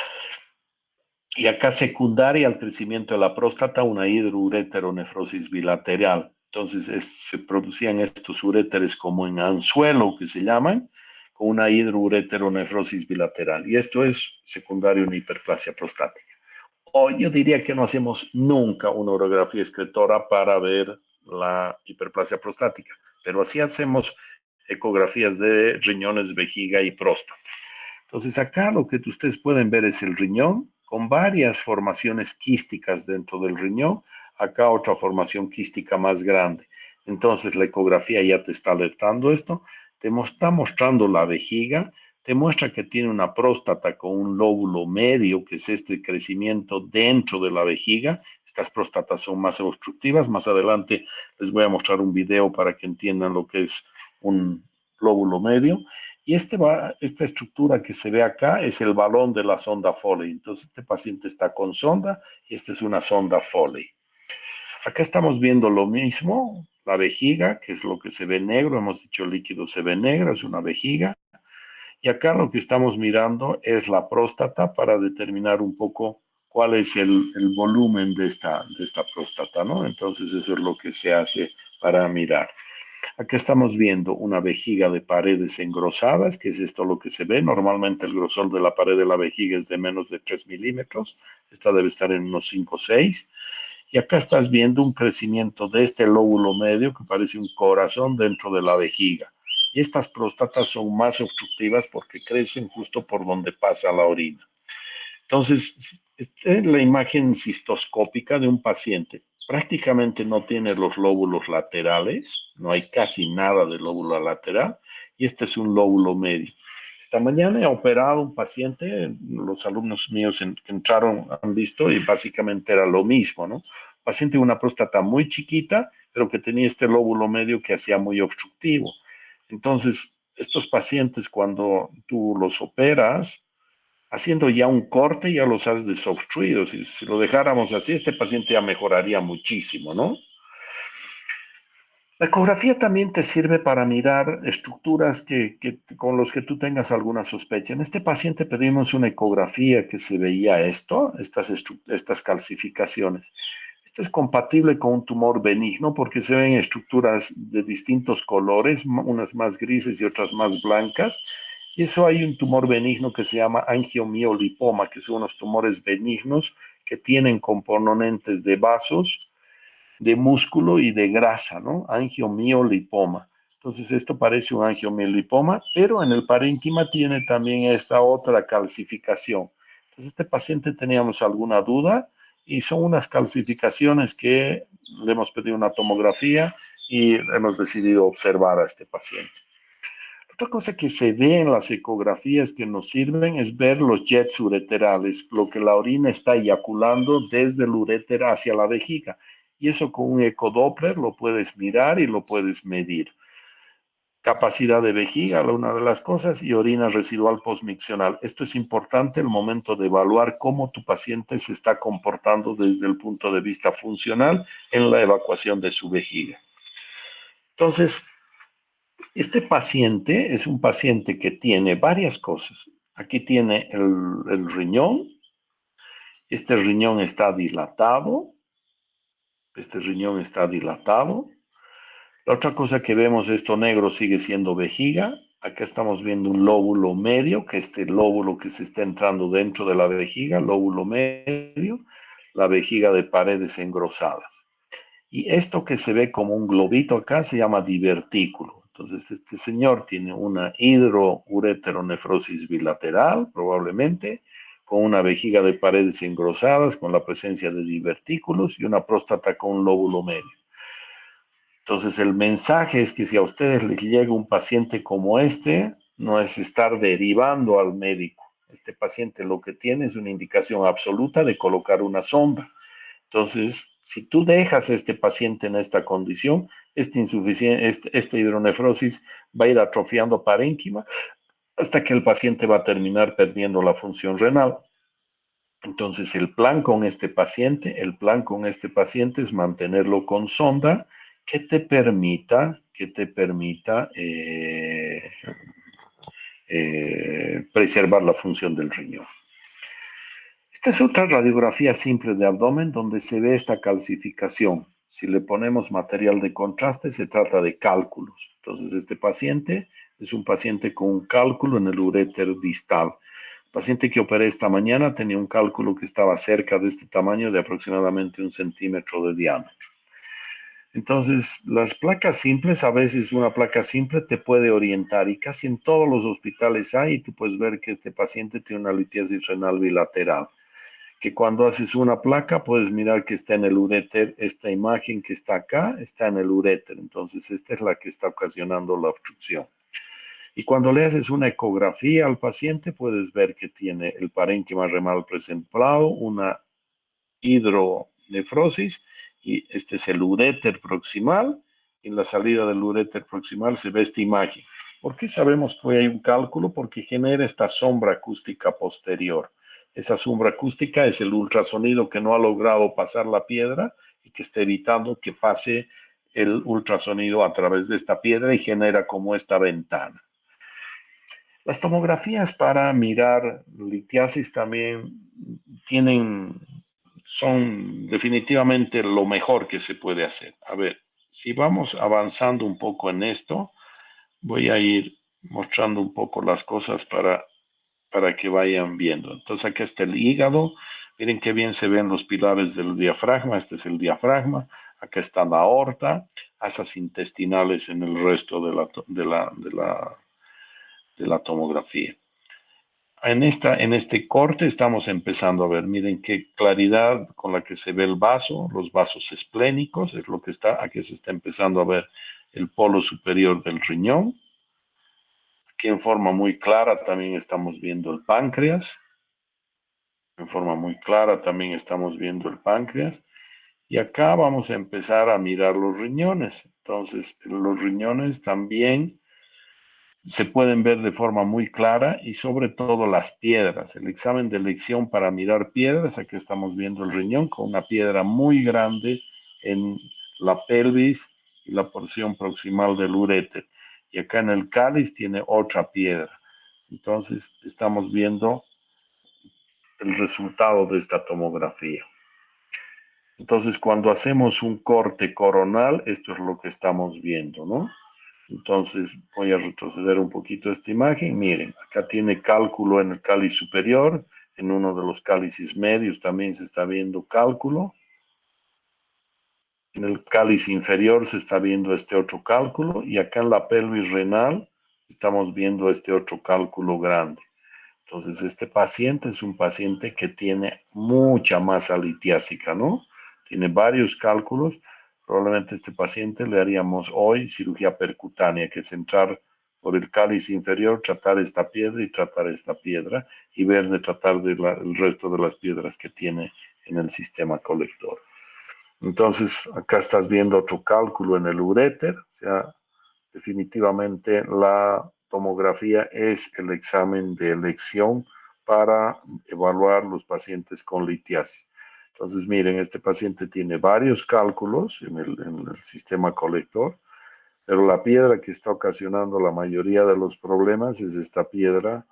Y acá secundaria al crecimiento de la próstata, una hidroureteronefrosis bilateral. Entonces se producían estos uréteres como en anzuelo, que se llaman, con una hidroureteronefrosis bilateral. Y esto es secundario a una hiperplasia prostática. Hoy yo diría que no hacemos nunca una urografía excretora para ver la hiperplasia prostática, pero sí hacemos ecografías de riñones, vejiga y próstata. Entonces acá lo que ustedes pueden ver es el riñón con varias formaciones quísticas dentro del riñón. Acá otra formación quística más grande. Entonces la ecografía ya te está alertando esto. Te está mostrando la vejiga. Te muestra que tiene una próstata con un lóbulo medio, que es este crecimiento dentro de la vejiga. Estas próstatas son más obstructivas. Más adelante les voy a mostrar un video para que entiendan lo que es un lóbulo medio. Y esta estructura que se ve acá es el balón de la sonda Foley. Entonces, este paciente está con sonda y esta es una sonda Foley. Acá estamos viendo lo mismo, la vejiga, que es lo que se ve negro. Hemos dicho el líquido se ve negro, es una vejiga. Y acá lo que estamos mirando es la próstata para determinar un poco cuál es el volumen de esta próstata, ¿no? Entonces, eso es lo que se hace para mirar. Aquí estamos viendo una vejiga de paredes engrosadas, que es esto lo que se ve. Normalmente el grosor de la pared de la vejiga es de menos de 3 milímetros. Esta debe estar en unos 5 o 6. Y acá estás viendo un crecimiento de este lóbulo medio que parece un corazón dentro de la vejiga. Y estas próstatas son más obstructivas porque crecen justo por donde pasa la orina. Entonces, esta es la imagen cistoscópica de un paciente. Prácticamente no tiene los lóbulos laterales, no hay casi nada de lóbulo lateral, y este es un lóbulo medio. Esta mañana he operado un paciente, los alumnos míos que entraron han visto, y básicamente era lo mismo, ¿no? Paciente con una próstata muy chiquita, pero que tenía este lóbulo medio que hacía muy obstructivo. Entonces, estos pacientes cuando tú los operas, haciendo ya un corte, ya los has desobstruido. Si lo dejáramos así, este paciente ya mejoraría muchísimo, ¿no? La ecografía también te sirve para mirar estructuras con los que tú tengas alguna sospecha. En este paciente pedimos una ecografía que se veía estas calcificaciones. Esto es compatible con un tumor benigno porque se ven estructuras de distintos colores, unas más grises y otras más blancas. Y eso hay un tumor benigno que se llama angiomiolipoma, que son unos tumores benignos que tienen componentes de vasos, de músculo y de grasa, ¿no? Angiomiolipoma. Entonces, esto parece un angiomiolipoma, pero en el parénquima tiene también esta otra calcificación. Entonces, este paciente teníamos alguna duda y son unas calcificaciones que le hemos pedido una tomografía y hemos decidido observar a este paciente. Otra cosa que se ve en las ecografías que nos sirven es ver los jets ureterales, lo que la orina está eyaculando desde el uréter hacia la vejiga. Y eso con un ecodoppler lo puedes mirar y lo puedes medir. Capacidad de vejiga, una de las cosas, y orina residual postmiccional. Esto es importante el momento de evaluar cómo tu paciente se está comportando desde el punto de vista funcional en la evacuación de su vejiga. Entonces, este paciente es un paciente que tiene varias cosas. Aquí tiene el riñón. Este riñón está dilatado. Este riñón está dilatado. La otra cosa que vemos, esto negro sigue siendo vejiga. Acá estamos viendo un lóbulo medio, que es este lóbulo que se está entrando dentro de la vejiga, lóbulo medio, la vejiga de paredes engrosadas. Y esto que se ve como un globito acá se llama divertículo. Entonces, este señor tiene una hidroureteronefrosis bilateral, probablemente, con una vejiga de paredes engrosadas, con la presencia de divertículos y una próstata con un lóbulo medio. Entonces, el mensaje es que si a ustedes les llega un paciente como este, no es estar derivando al médico. Este paciente lo que tiene es una indicación absoluta de colocar una sonda. Entonces, si tú dejas a este paciente en esta condición, esta hidronefrosis va a ir atrofiando parénquima hasta que el paciente va a terminar perdiendo la función renal. Entonces, el plan con este paciente es mantenerlo con sonda que te permita preservar la función del riñón. Esta es otra radiografía simple de abdomen donde se ve esta calcificación. Si le ponemos material de contraste, se trata de cálculos. Entonces, este paciente es un paciente con un cálculo en el uréter distal. El paciente que operé esta mañana tenía un cálculo que estaba cerca de este tamaño, de aproximadamente 1 centímetro de diámetro. Entonces, las placas simples, a veces una placa simple te puede orientar y casi en todos los hospitales hay, y tú puedes ver que este paciente tiene una litiasis renal bilateral. Que cuando haces una placa puedes mirar que está en el uréter, esta imagen que está acá está en el uréter, entonces esta es la que está ocasionando la obstrucción. Y cuando le haces una ecografía al paciente puedes ver que tiene el parénquima renal presentado, una hidronefrosis, y este es el uréter proximal. En la salida del uréter proximal se ve esta imagen. ¿Por qué sabemos que hay un cálculo? Porque genera esta sombra acústica posterior. Esa sombra acústica es el ultrasonido que no ha logrado pasar la piedra y que está evitando que pase el ultrasonido a través de esta piedra y genera como esta ventana. Las tomografías para mirar litiasis también son definitivamente lo mejor que se puede hacer. A ver, si vamos avanzando un poco en esto, voy a ir mostrando un poco las cosas para que vayan viendo. Entonces aquí está el hígado. Miren qué bien se ven los pilares del diafragma. Este es el diafragma. Acá está la aorta, asas intestinales en el resto de la tomografía. En este corte estamos empezando a ver, miren qué claridad con la que se ve el vaso, los vasos esplénicos, es lo que está, aquí se está empezando a ver el polo superior del riñón. Aquí en forma muy clara también estamos viendo el páncreas. En forma muy clara también estamos viendo el páncreas. Y acá vamos a empezar a mirar los riñones. Entonces, los riñones también se pueden ver de forma muy clara y sobre todo las piedras. El examen de elección para mirar piedras, aquí estamos viendo el riñón con una piedra muy grande en la pelvis y la porción proximal del uréter. Y acá en el cáliz tiene otra piedra. Entonces estamos viendo el resultado de esta tomografía. Entonces cuando hacemos un corte coronal, esto es lo que estamos viendo, ¿no? Entonces voy a retroceder un poquito esta imagen. Miren, acá tiene cálculo en el cáliz superior. En uno de los cálices medios también se está viendo cálculo. En el cáliz inferior se está viendo este otro cálculo. Y acá en la pelvis renal estamos viendo este otro cálculo grande. Entonces, este paciente es un paciente que tiene mucha masa litiásica, ¿no? Tiene varios cálculos. Probablemente a este paciente le haríamos hoy cirugía percutánea, que es entrar por el cáliz inferior, tratar esta piedra y tratar esta piedra y ver de tratar de el resto de las piedras que tiene en el sistema colector. Entonces, acá estás viendo otro cálculo en el uréter, o sea, definitivamente la tomografía es el examen de elección para evaluar los pacientes con litiasis. Entonces, miren, este paciente tiene varios cálculos en el sistema colector, pero la piedra que está ocasionando la mayoría de los problemas es esta piedra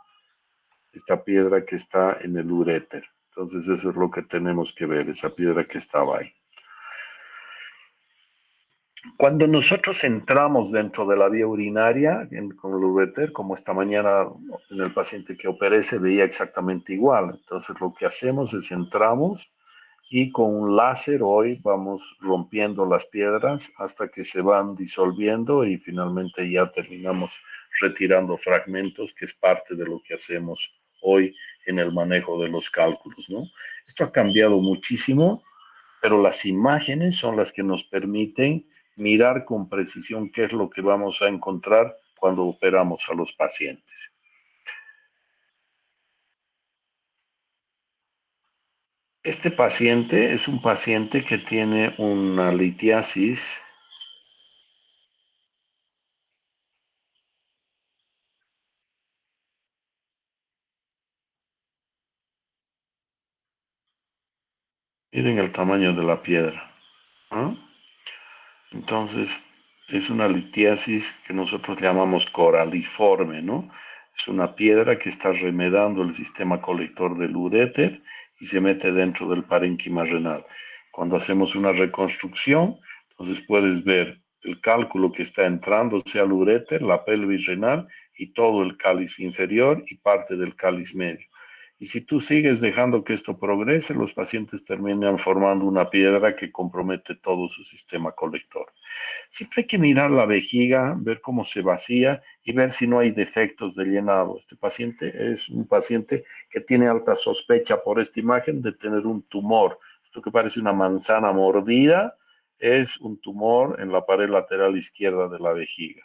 que está en el uréter. Entonces, eso es lo que tenemos que ver, esa piedra que estaba ahí. Cuando nosotros entramos dentro de la vía urinaria con el uréter, como esta mañana en el paciente que operé se veía exactamente igual. Entonces lo que hacemos es entramos y con un láser hoy vamos rompiendo las piedras hasta que se van disolviendo y finalmente ya terminamos retirando fragmentos, que es parte de lo que hacemos hoy en el manejo de los cálculos, ¿no? Esto ha cambiado muchísimo, pero las imágenes son las que nos permiten mirar con precisión qué es lo que vamos a encontrar cuando operamos a los pacientes. Este paciente es un paciente que tiene una litiasis miren el tamaño de la piedra, ¿no? Entonces, es una litiasis que nosotros llamamos coraliforme, ¿no? Es una piedra que está remedando el sistema colector del uréter y se mete dentro del parénquima renal. Cuando hacemos una reconstrucción, entonces puedes ver el cálculo que está entrando, sea el uréter, la pelvis renal y todo el cáliz inferior y parte del cáliz medio. Y si tú sigues dejando que esto progrese, los pacientes terminan formando una piedra que compromete todo su sistema colector. Siempre hay que mirar la vejiga, ver cómo se vacía y ver si no hay defectos de llenado. Este paciente es un paciente que tiene alta sospecha por esta imagen de tener un tumor. Esto que parece una manzana mordida es un tumor en la pared lateral izquierda de la vejiga.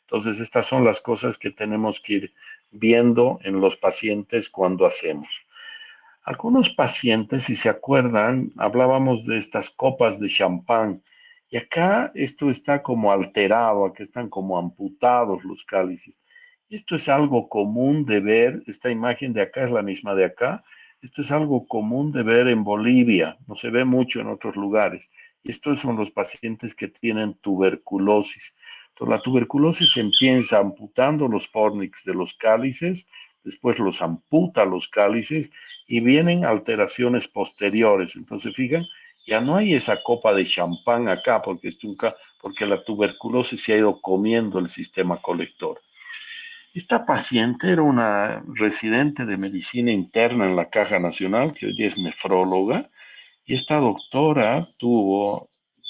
Entonces, estas son las cosas que tenemos que ir viendo en los pacientes cuando hacemos. Algunos pacientes, si se acuerdan, hablábamos de estas copas de champán y acá esto está como alterado, aquí están como amputados los cálices. Esto es algo común de ver, esta imagen de acá es la misma de acá, esto es algo común de ver en Bolivia, no se ve mucho en otros lugares. Estos son los pacientes que tienen tuberculosis. Entonces, la tuberculosis empieza amputando los fornix de los cálices, después los amputa los cálices y vienen alteraciones posteriores. Entonces, fijan, ya no hay esa copa de champán acá porque la tuberculosis se ha ido comiendo el sistema colector. Esta paciente era una residente de medicina interna en la Caja Nacional, que hoy día es nefróloga, y esta doctora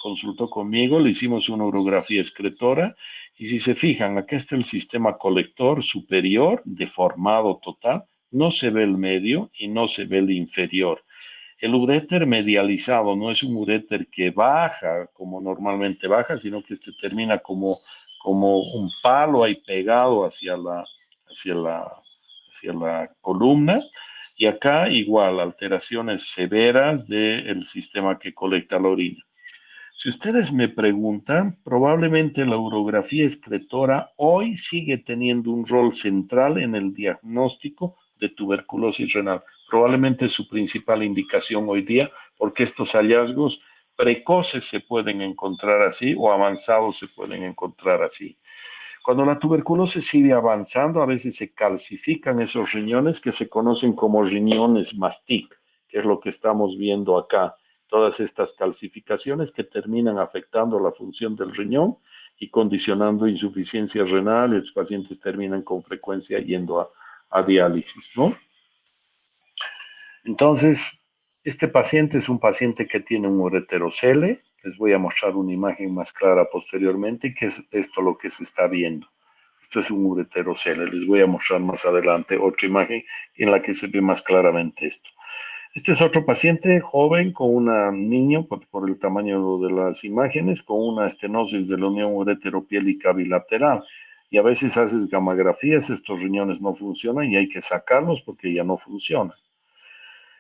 consultó conmigo, le hicimos una urografía excretora, y si se fijan, acá está el sistema colector superior, deformado total, no se ve el medio y no se ve el inferior. El uréter medializado no es un uréter que baja como normalmente baja, sino que este termina como un palo ahí pegado hacia la columna. Y acá igual, alteraciones severas del sistema que colecta la orina. Si ustedes me preguntan, probablemente la urografía excretora hoy sigue teniendo un rol central en el diagnóstico de tuberculosis renal. Probablemente es su principal indicación hoy día, porque estos hallazgos precoces se pueden encontrar así o avanzados se pueden encontrar así. Cuando la tuberculosis sigue avanzando, a veces se calcifican esos riñones que se conocen como riñones mastic, que es lo que estamos viendo acá. Todas estas calcificaciones que terminan afectando la función del riñón y condicionando insuficiencia renal, y los pacientes terminan con frecuencia yendo a diálisis, ¿no? Entonces, este paciente es un paciente que tiene un ureterocele. Les voy a mostrar una imagen más clara posteriormente, que es esto lo que se está viendo. Esto es un ureterocele. Les voy a mostrar más adelante otra imagen en la que se ve más claramente esto. Este es otro paciente joven con un niño, por el tamaño de las imágenes, con una estenosis de la unión ureteropiélica bilateral. Y a veces haces gamografías, estos riñones no funcionan y hay que sacarlos porque ya no funcionan.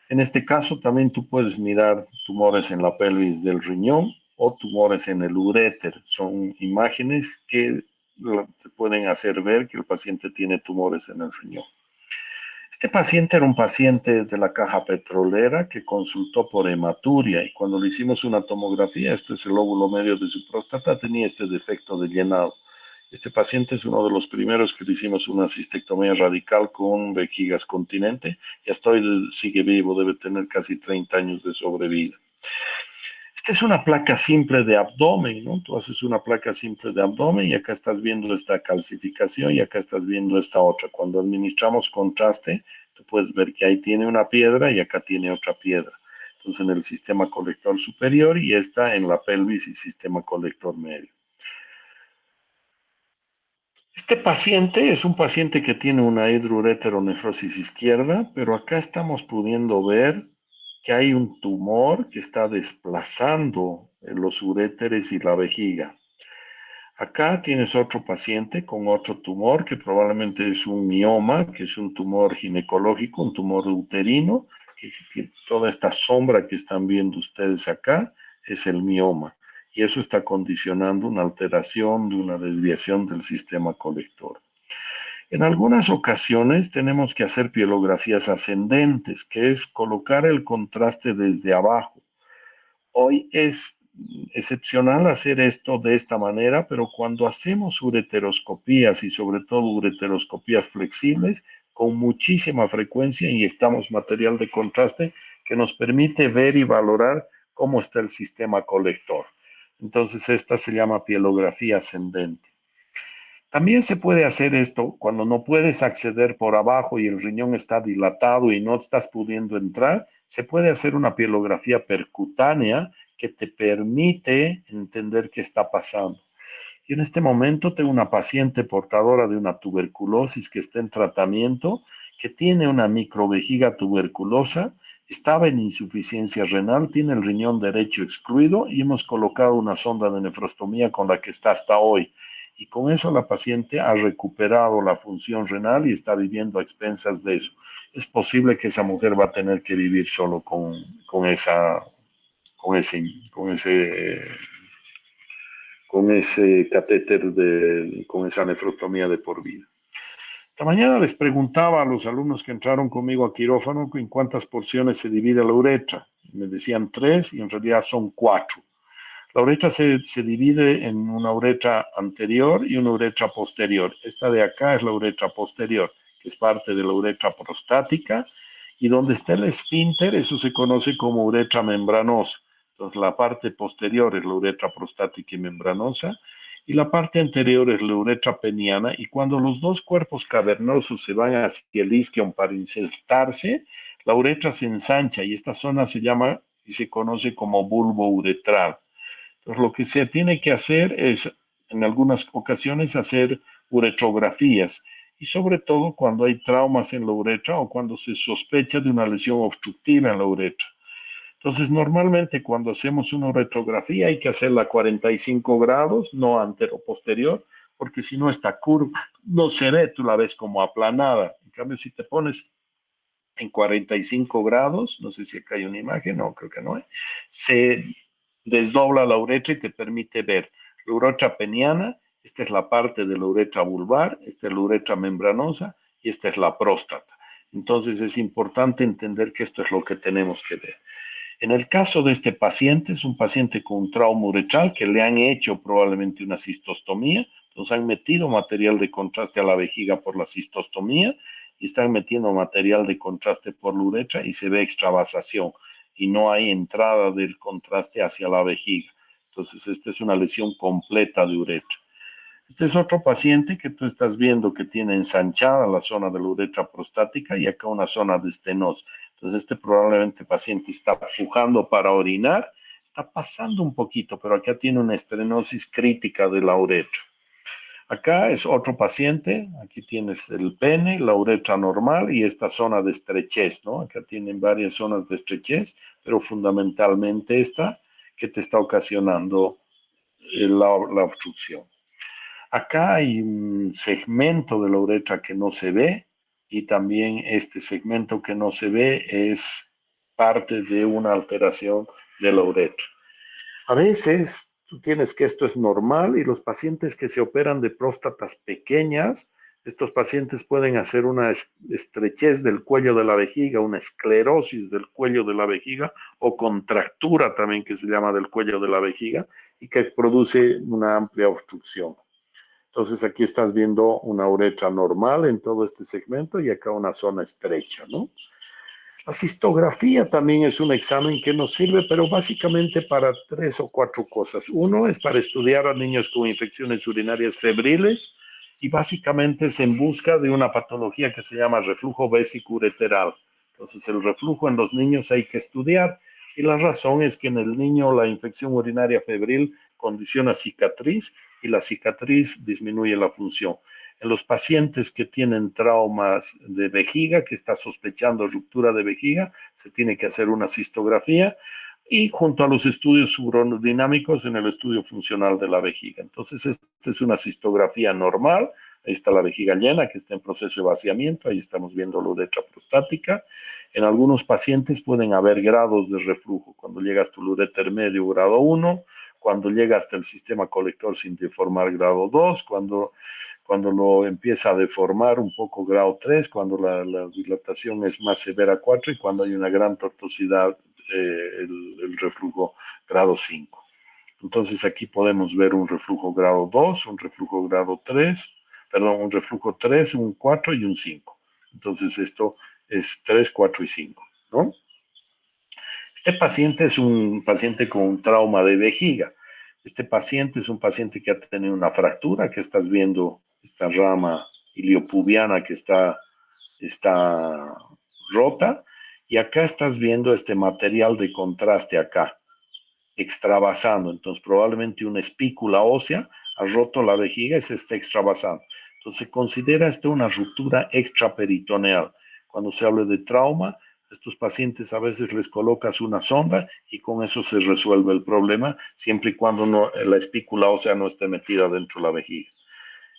En este caso también tú puedes mirar tumores en la pelvis del riñón o tumores en el uréter. Son imágenes que te pueden hacer ver que el paciente tiene tumores en el riñón. Este paciente era un paciente de la caja petrolera que consultó por hematuria y cuando le hicimos una tomografía, esto es el lóbulo medio de su próstata, tenía este defecto de llenado. Este paciente es uno de los primeros que le hicimos una cistectomía radical con vejigas continente y hasta hoy sigue vivo, debe tener casi 30 años de sobrevida. Esta es una placa simple de abdomen, ¿no? Tú haces una placa simple de abdomen y acá estás viendo esta calcificación y acá estás viendo esta otra. Cuando administramos contraste, tú puedes ver que ahí tiene una piedra y acá tiene otra piedra. Entonces en el sistema colector superior y esta en la pelvis y sistema colector medio. Este paciente es un paciente que tiene una hidroureteronefrosis izquierda, pero acá estamos pudiendo ver que hay un tumor que está desplazando los uréteres y la vejiga. Acá tienes otro paciente con otro tumor que probablemente es un mioma, que es un tumor ginecológico, un tumor uterino, que toda esta sombra que están viendo ustedes acá es el mioma. Y eso está condicionando una alteración de una desviación del sistema colector. En algunas ocasiones tenemos que hacer pielografías ascendentes, que es colocar el contraste desde abajo. Hoy es excepcional hacer esto de esta manera, pero cuando hacemos ureteroscopías y sobre todo ureteroscopías flexibles, con muchísima frecuencia inyectamos material de contraste que nos permite ver y valorar cómo está el sistema colector. Entonces esta se llama pielografía ascendente. También se puede hacer esto cuando no puedes acceder por abajo y el riñón está dilatado y no estás pudiendo entrar. Se puede hacer una pielografía percutánea que te permite entender qué está pasando. Y en este momento tengo una paciente portadora de una tuberculosis que está en tratamiento, que tiene una microvejiga tuberculosa, estaba en insuficiencia renal, tiene el riñón derecho excluido y hemos colocado una sonda de nefrostomía con la que está hasta hoy. Y con eso la paciente ha recuperado la función renal y está viviendo a expensas de eso. Es posible que esa mujer va a tener que vivir solo con esa, con ese, con ese con ese catéter, con esa nefrostomía de por vida. Esta mañana les preguntaba a los alumnos que entraron conmigo a quirófano en cuántas porciones se divide la uretra. Me decían 3 y en realidad son 4. La uretra se divide en una uretra anterior y una uretra posterior. Esta de acá es la uretra posterior, que es parte de la uretra prostática, y donde está el esfínter, eso se conoce como uretra membranosa. Entonces, la parte posterior es la uretra prostática y membranosa, y la parte anterior es la uretra peniana, y cuando los dos cuerpos cavernosos se van hacia el isquion para insertarse, la uretra se ensancha y esta zona se llama y se conoce como bulbo uretral. Entonces, lo que se tiene que hacer es, en algunas ocasiones, hacer uretrografías y sobre todo cuando hay traumas en la uretra o cuando se sospecha de una lesión obstructiva en la uretra. Entonces, normalmente cuando hacemos una uretrografía hay que hacerla a 45 grados, no antero-posterior, porque si no esta curva no se ve, tú la ves como aplanada. En cambio, si te pones en 45 grados, no sé si acá hay una imagen, no, creo que no hay, se desdobla la uretra y te permite ver la uretra peniana, esta es la parte de la uretra vulvar, esta es la uretra membranosa y esta es la próstata. Entonces es importante entender que esto es lo que tenemos que ver. En el caso de este paciente, es un paciente con un trauma uretral que le han hecho probablemente una cistostomía, entonces han metido material de contraste a la vejiga por la cistostomía y están metiendo material de contraste por la uretra y se ve extravasación y no hay entrada del contraste hacia la vejiga. Entonces, esta es una lesión completa de uretra. Este es otro paciente que tú estás viendo que tiene ensanchada la zona de la uretra prostática y acá una zona de estenosis. Entonces, este probablemente paciente está pujando para orinar, está pasando un poquito, pero acá tiene una estenosis crítica de la uretra. Acá es otro paciente, aquí tienes el pene, la uretra normal y esta zona de estrechez, ¿no? Acá tienen varias zonas de estrechez, pero fundamentalmente esta que te está ocasionando la obstrucción. Acá hay un segmento de la uretra que no se ve y también este segmento que no se ve es parte de una alteración de la uretra. A veces tú tienes que esto es normal y los pacientes que se operan de próstatas pequeñas, estos pacientes pueden hacer una estrechez del cuello de la vejiga, una esclerosis del cuello de la vejiga o contractura también que se llama del cuello de la vejiga y que produce una amplia obstrucción. Entonces aquí estás viendo una uretra normal en todo este segmento y acá una zona estrecha, ¿no? La cistografía también es un examen que nos sirve, pero básicamente para 3 o 4 cosas. Uno es para estudiar a niños con infecciones urinarias febriles y básicamente es en busca de una patología que se llama reflujo vesicoureteral. Entonces el reflujo en los niños hay que estudiar y la razón es que en el niño la infección urinaria febril condiciona cicatriz y la cicatriz disminuye la función. En los pacientes que tienen traumas de vejiga, que está sospechando ruptura de vejiga, se tiene que hacer una cistografía y junto a los estudios urodinámicos en el estudio funcional de la vejiga. Entonces, esta es una cistografía normal. Ahí está la vejiga llena, que está en proceso de vaciamiento. Ahí estamos viendo la uretra prostática. En algunos pacientes pueden haber grados de reflujo. Cuando llega hasta el uréter medio, grado 1. Cuando llega hasta el sistema colector sin deformar, grado 2. Cuando lo empieza a deformar un poco, grado 3, cuando la dilatación es más severa, 4, y cuando hay una gran tortuosidad, el reflujo grado 5. Entonces aquí podemos ver un reflujo grado 2, un reflujo grado 3, perdón, un reflujo 3, un 4 y un 5. Entonces esto es 3, 4 y 5, ¿no? Este paciente es un paciente con un trauma de vejiga. Este paciente es un paciente que ha tenido una fractura, que estás viendo esta rama iliopubiana que está rota, y acá estás viendo este material de contraste acá, extravasando. Entonces probablemente una espícula ósea ha roto la vejiga y se está extravasando. Entonces se considera esto una ruptura extraperitoneal. Cuando se habla de trauma, a estos pacientes a veces les colocas una sonda y con eso se resuelve el problema, siempre y cuando la espícula ósea no esté metida dentro de la vejiga.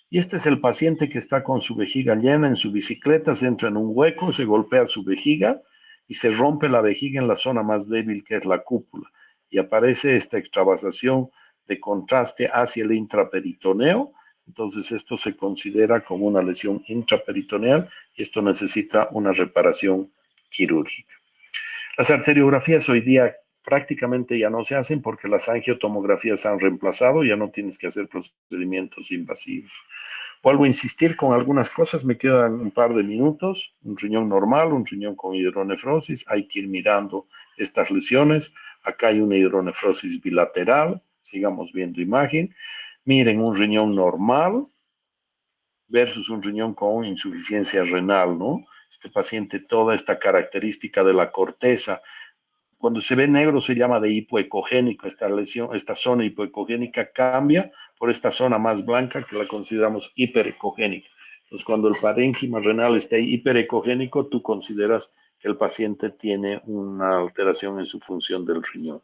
Y este es el paciente que está con su vejiga llena en su bicicleta, se entra en un hueco, se golpea su vejiga y se rompe la vejiga en la zona más débil que es la cúpula. Y aparece esta extravasación de contraste hacia el intraperitoneo. Entonces esto se considera como una lesión intraperitoneal y esto necesita una reparación quirúrgica. Las arteriografías hoy día prácticamente ya no se hacen porque las angiotomografías han reemplazado, ya no tienes que hacer procedimientos invasivos. Vuelvo a insistir con algunas cosas, me quedan un par de minutos. Un riñón normal, un riñón con hidronefrosis, hay que ir mirando estas lesiones. Acá hay una hidronefrosis bilateral, sigamos viendo imagen. Miren, un riñón normal versus un riñón con insuficiencia renal, ¿no? Este paciente, toda esta característica de la corteza, cuando se ve negro se llama de hipoecogénico, esta lesión, esta zona hipoecogénica cambia por esta zona más blanca que la consideramos hiperecogénica. Entonces, cuando el parénquima renal está hiperecogénico, tú consideras que el paciente tiene una alteración en su función del riñón.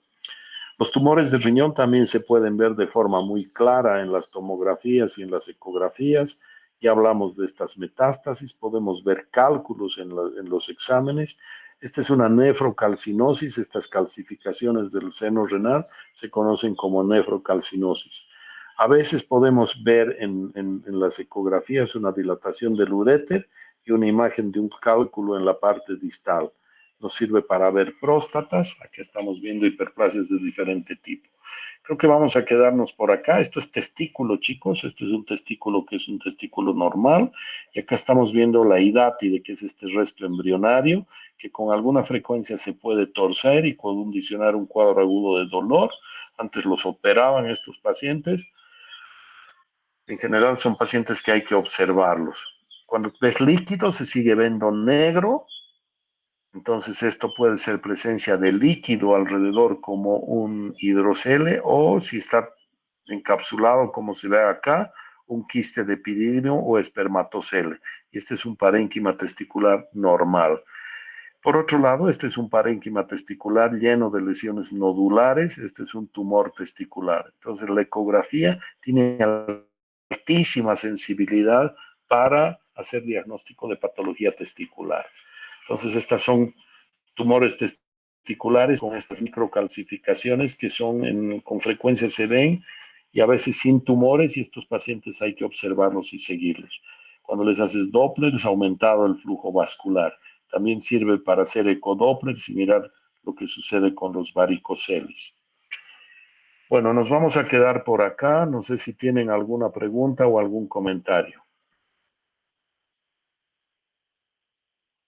Los tumores del riñón también se pueden ver de forma muy clara en las tomografías y en las ecografías. Ya hablamos de estas metástasis, podemos ver cálculos en los exámenes. Esta es una nefrocalcinosis, estas calcificaciones del seno renal se conocen como nefrocalcinosis. A veces podemos ver en las ecografías una dilatación del uréter y una imagen de un cálculo en la parte distal. Nos sirve para ver próstatas. Aquí estamos viendo hiperplasias de diferente tipo. Creo que vamos a quedarnos por acá. Esto es testículo, chicos. Esto es un testículo que es un testículo normal. Y acá estamos viendo la hidátide, que es este resto embrionario, que con alguna frecuencia se puede torcer y condicionar un cuadro agudo de dolor. Antes los operaban estos pacientes. En general son pacientes que hay que observarlos. Cuando ves líquido se sigue viendo negro. Entonces esto puede ser presencia de líquido alrededor como un hidrocele o si está encapsulado como se ve acá, un quiste de epididimio o espermatocele. Y este es un parénquima testicular normal. Por otro lado, este es un parénquima testicular lleno de lesiones nodulares. Este es un tumor testicular. Entonces, la ecografía tiene altísima sensibilidad para hacer diagnóstico de patología testicular. Entonces, estas son tumores testiculares con estas microcalcificaciones que con frecuencia se ven y a veces sin tumores, y estos pacientes hay que observarlos y seguirlos. Cuando les haces Doppler, es aumentado el flujo vascular. También sirve para hacer ecodopplers y mirar lo que sucede con los varicoceles. Bueno, nos vamos a quedar por acá. No sé si tienen alguna pregunta o algún comentario.